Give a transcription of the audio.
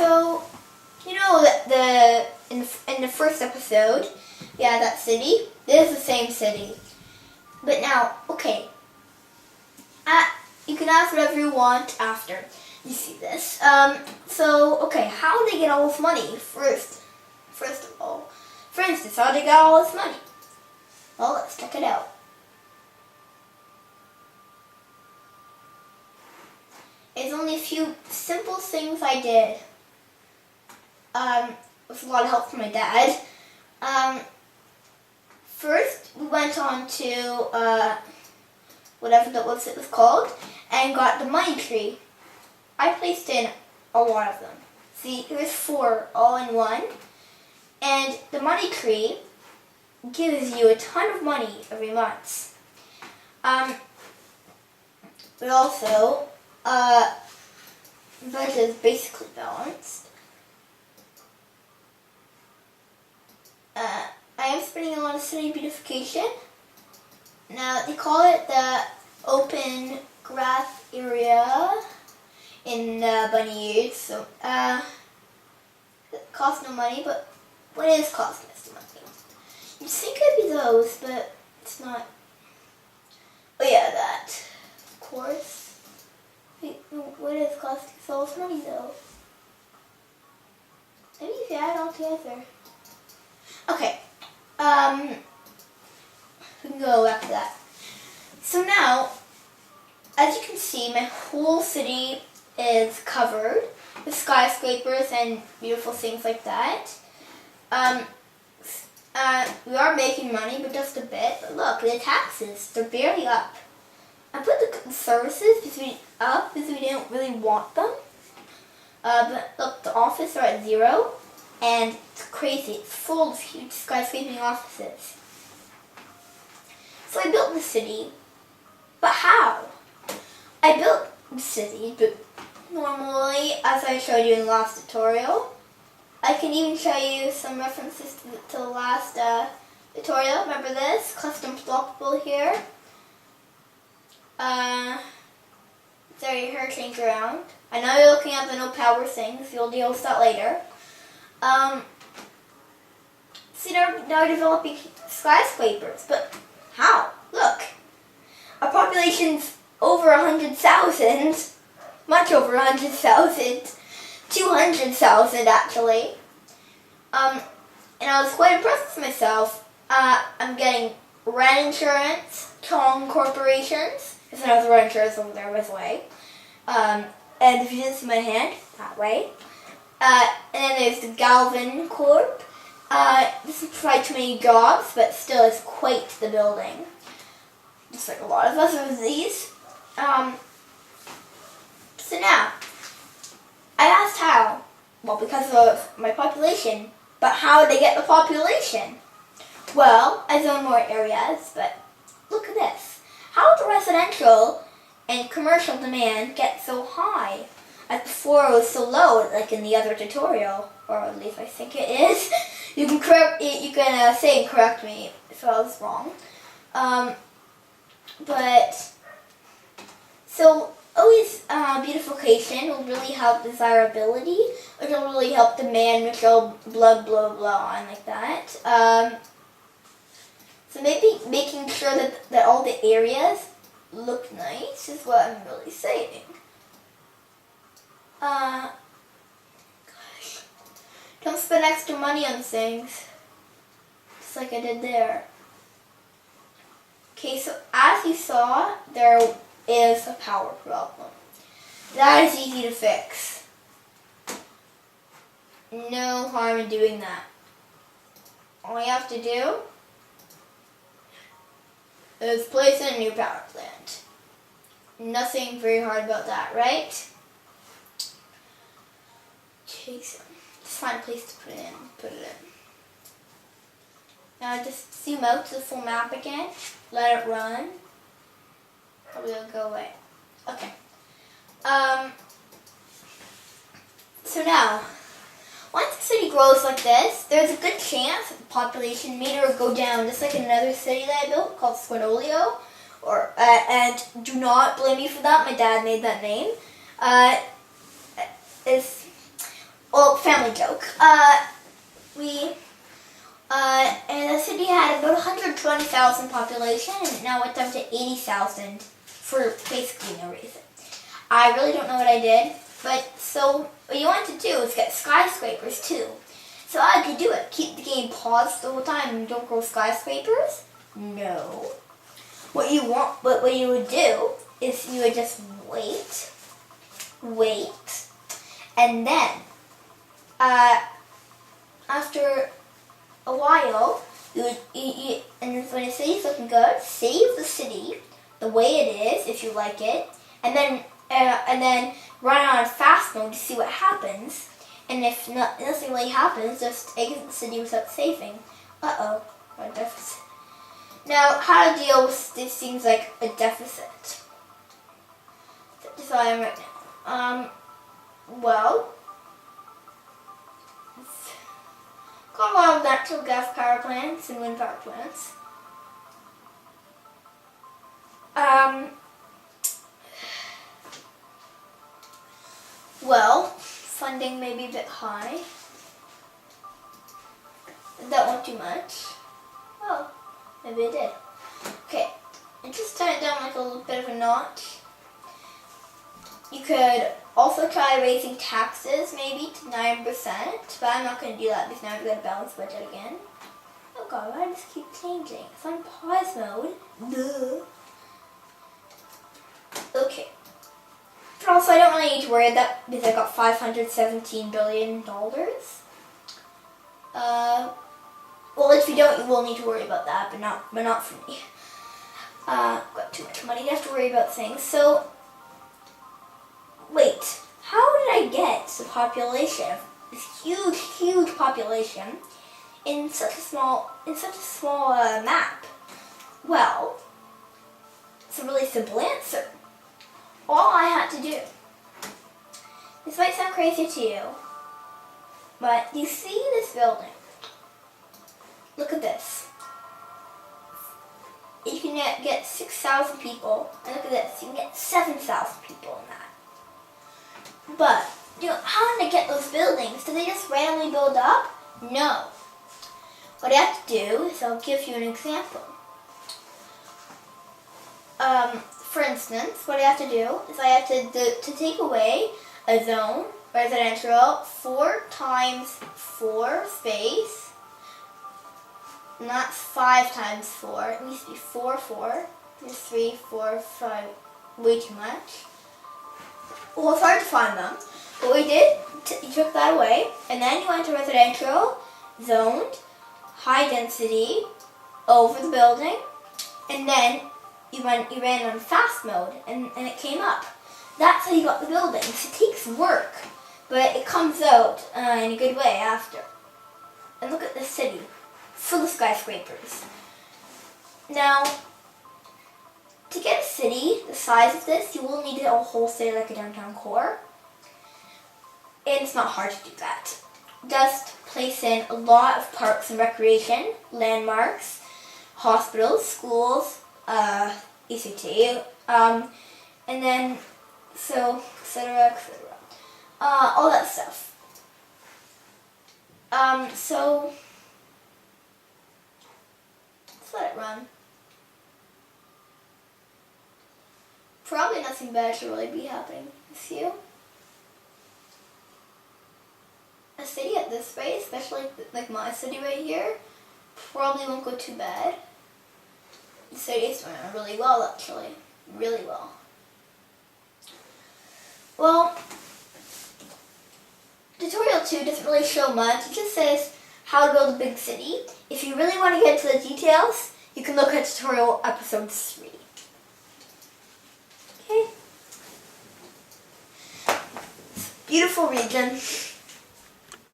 So, you know that in the first episode, yeah, that city. This is the same city. But now, okay. You can ask whatever you want after you see this. So, okay, how did they get all this money? First of all, for instance, how did they get all this money? Well, let's check it out. It's only a few simple things I did. With a lot of help from my dad. First, we went on to whatever that was called, and got the money tree. I placed in a lot of them. See, there's 4 all in one, and the money tree gives you a ton of money every month. But also, budget is basically balanced. I am spending a lot of city beautification. Now, they call it the open grass area in Bunny. So, it costs no money, but what is costing us the money? You'd think it'd be those, but it's not. Oh yeah, that. Of course. Wait, what is costing so much money though? Maybe if you add it all together. Okay. We can go after that. So now, as you can see, my whole city is covered with skyscrapers and beautiful things like that. We are making money, but just a bit. But look, the taxes, they're barely up. I put the services up because we didn't really want them. But look, the offices are at 0. And it's crazy. It's full of huge skyscraping offices. So I built the city. But how? I built the city, but normally, as I showed you in the last tutorial, I can even show you some references to the last tutorial. Remember this? Custom floppable here. Sorry, your hair changed around. I know you're looking at the no power things. You'll deal with that later. See, now developing skyscrapers, but how? Look, our population's over 100,000, much over 100,000, 200,000 actually. And I was quite impressed with myself. I'm getting rent insurance, Chong corporations. There's another rent insurance over there, by the way. And if you didn't see my hand, that way. And then there's the Galvin Corp. This doesn't provide too many jobs, but still it's quite the building. Just like a lot of us of these. So now, I asked how. Well, because of my population. But how did they get the population? Well, I zoned more areas, but look at this. How did the residential and commercial demand get so high? As before it was so low, like in the other tutorial, or at least I think it is. You can say and correct me if I was wrong. But so always beautification will really help desirability, which will really help demand, which will blah blah blah and like that. So maybe making sure that all the areas look nice is what I'm really saying. Gosh. Don't spend extra money on things. Just like I did there. Okay, so as you saw, there is a power problem. That is easy to fix. No harm in doing that. All you have to do is place in a new power plant. Nothing very hard about that, right? Okay, so just find a place to put it in. Now just zoom out to the full map again. Let it run. Probably will go away. Okay. So now, once the city grows like this, there's a good chance that the population meter will go down, just like another city that I built called Squinolio. And do not blame me for that. My dad made that name. family joke. And the city had about 120,000 population, and now it's up to 80,000 for basically no reason. I really don't know what I did, but so what you want to do is get skyscrapers too. So how do you do it? Keep the game paused the whole time and don't grow skyscrapers? No. What you would do is you would just wait, and then after a while, and when the city's looking good, save the city the way it is if you like it, and then run on fast mode to see what happens. And if nothing really happens, just exit the city without saving. A deficit. Now, how to deal with these things like a deficit? That's how I am right now. Well, got a lot of natural gas power plants and wind power plants. Well, funding may be a bit high. That won't do much. Oh, maybe it did. Okay, and just turn it down like a little bit of a notch. You could also try raising taxes maybe to 9%, but I'm not going to do that because now I've got a balanced budget again. Oh god, why does this keep changing? It's on pause mode. Duh. Okay. Also, I don't really need to worry about that because I got $517 billion. Well, if you don't, you will need to worry about that, but not for me. Got too much money to have to worry about things. So, wait, how did I get the population, this huge population, in such a small map? Well, it's a really simple answer. All I had to do. This might sound crazy to you, but you see this building? Look at this. You can get 6,000 people, and look at this, you can get 7,000 people in that. But, how did I get those buildings? Did they just randomly build up? No. What I have to do is I'll give you an example. For instance, what I have to do is I have to take away a zone, residential, 4 times 4 space. And that's 5 times 4. It needs to be 4, 4. There's 3, 4, 5. Way too much. Well, it's hard to find them. What we did, you took that away, and then you went to residential, zoned, high density, over the building, and then you ran on fast mode, and it came up. That's how you got the buildings. It takes work, but it comes out in a good way after. And look at this city, full of skyscrapers. Now, to get a city the size of this, you will need a whole city like a downtown core. And it's not hard to do that. Just place in a lot of parks and recreation, landmarks, hospitals, schools, ECT, and then, etc. All that stuff. So, let's let it run. Probably nothing bad should really be happening with you. A city at this rate, especially like my city right here, probably won't go too bad. The city is doing really well, actually. Really well. Well, tutorial 2 doesn't really show much. It just says how to build a big city. If you really want to get into the details, you can look at tutorial episode 3. Okay? Beautiful region.